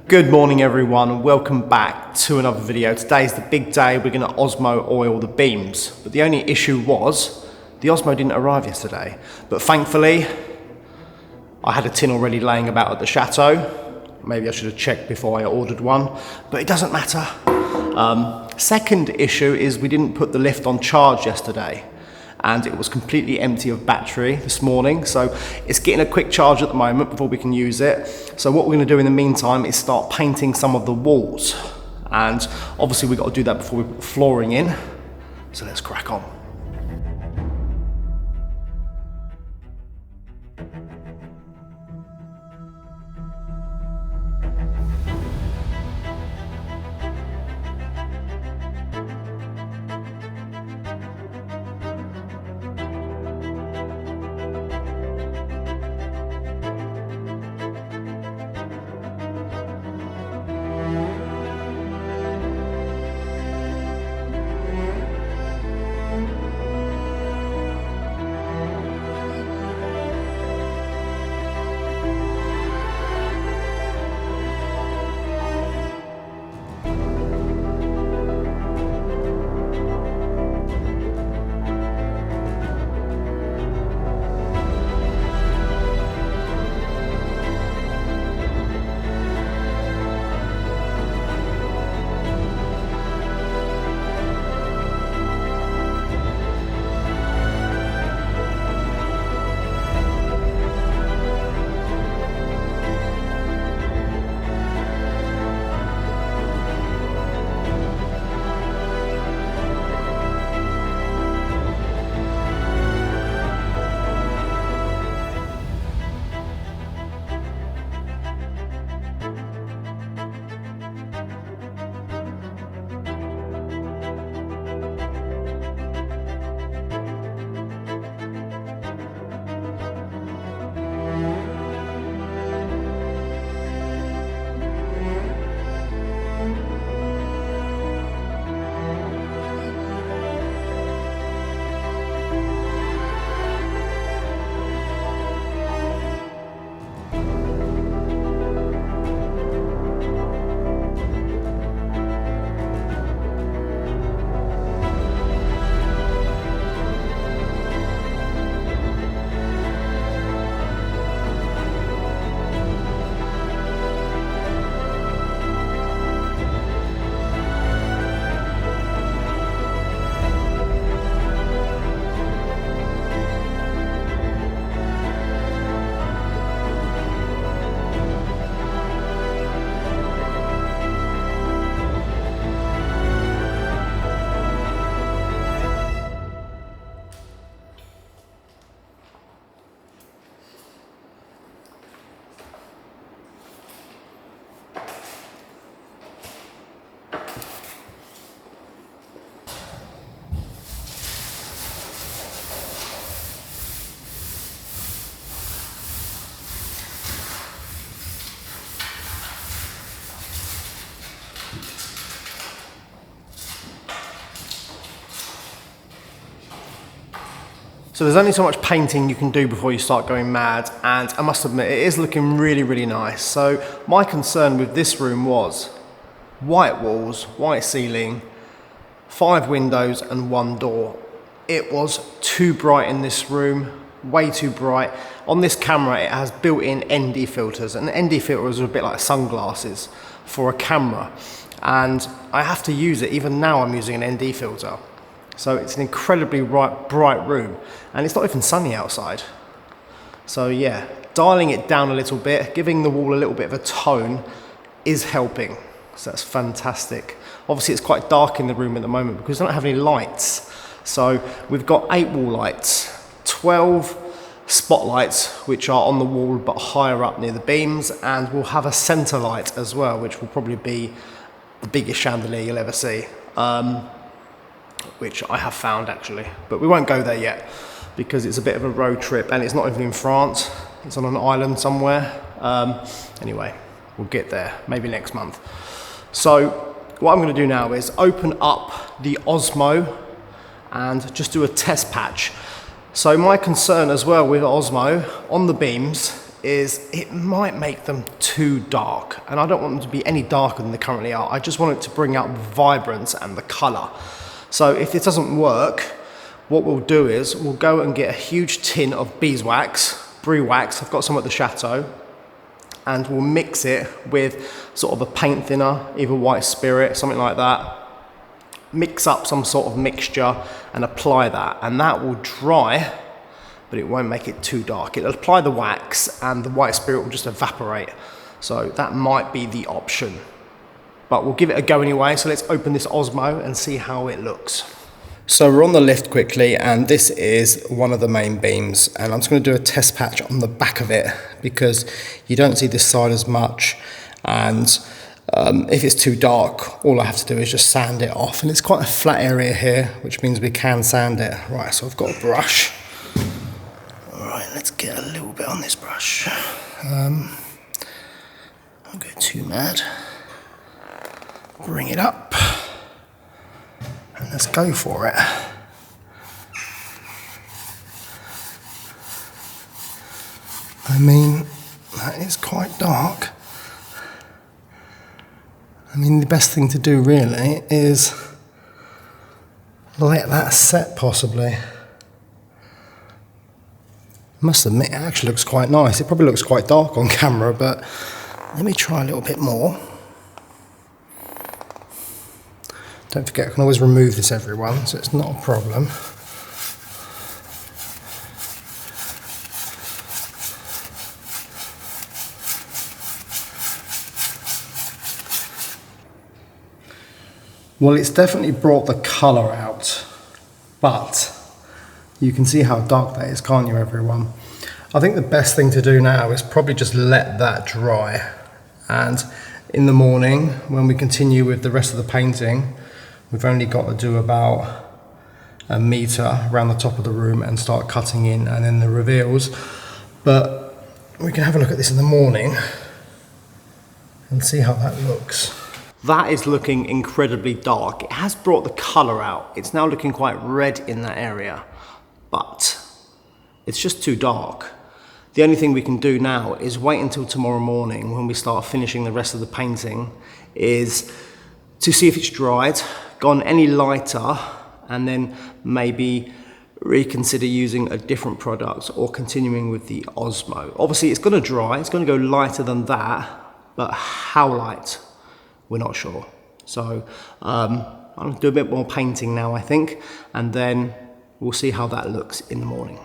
Good morning everyone, welcome back to another video. Today's the big day. We're going to Osmo oil the beams, but the only issue was the Osmo didn't arrive yesterday. But thankfully I had a tin already laying about at the chateau. Maybe I should have checked before I ordered one, but it doesn't matter. Second issue is we didn't put the lift on charge yesterday, and it was completely empty of battery this morning, so it's getting a quick charge at the moment before we can use it. So what we're going to do in the meantime is start painting some of the walls, and obviously we've got to do that before we put flooring in, so let's crack on. So there's only so much painting you can do before you start going mad, and I must admit it is looking really, really nice. So my concern with this room was white walls, white ceiling, 5 windows and 1 door. It was too bright in this room, way too bright. On this camera it has built-in ND filters, and ND filters are a bit like sunglasses for a camera, and I have to use it. Even now I'm using an ND filter. So it's an incredibly bright room, and it's not even sunny outside. So yeah, dialing it down a little bit, giving the wall a little bit of a tone is helping. So that's fantastic. Obviously it's quite dark in the room at the moment because we don't have any lights. So we've got 8 wall lights, 12 spotlights which are on the wall but higher up near the beams, and we'll have a center light as well, which will probably be the biggest chandelier you'll ever see. Which I have found actually, but we won't go there yet because it's a bit of a road trip, and it's not even in France, it's on an island somewhere. Anyway, we'll get there maybe next month. So what I'm going to do now is open up the Osmo and just do a test patch. So my concern as well with Osmo on the beams is it might make them too dark, and I don't want them to be any darker than they currently are. I just want it to bring out the vibrance and the colour. So if it doesn't work, what we'll do is we'll go and get a huge tin of beeswax, brie wax. I've got some at the chateau, and we'll mix it with sort of a paint thinner, either white spirit, something like that. Mix up some sort of mixture and apply that, and that will dry, but it won't make it too dark. It'll apply the wax and the white spirit will just evaporate. So that might be the option, but we'll give it a go anyway. So let's open this Osmo and see how it looks. So we're on the lift quickly, and this is one of the main beams, and I'm just going to do a test patch on the back of it because you don't see this side as much, and if it's too dark, all I have to do is just sand it off, and it's quite a flat area here, which means we can sand it. Right, so I've got a brush. Alright, let's get a little bit on this brush. Don't go too mad. Bring it up. And let's go for it. I mean, that is quite dark. I mean, the best thing to do really is let that set possibly. I must admit, it actually looks quite nice. It probably looks quite dark on camera, but let me try a little bit more. Don't forget, I can always remove this, everyone, so it's not a problem. Well, it's definitely brought the colour out, but you can see how dark that is, can't you, everyone? I think the best thing to do now is probably just let that dry, and in the morning, when we continue with the rest of the painting, we've only got to do about a metre around the top of the room and start cutting in, and then the reveals. But we can have a look at this in the morning and see how that looks. That is looking incredibly dark. It has brought the colour out. It's now looking quite red in that area, but it's just too dark. The only thing we can do now is wait until tomorrow morning when we start finishing the rest of the painting, is to see if it's dried, gone any lighter, and then maybe reconsider using a different product or continuing with the Osmo. Obviously it's going to dry, it's going to go lighter than that, but how light, we're not sure. So I'm going to do a bit more painting now, I think, and then we'll see how that looks in the morning.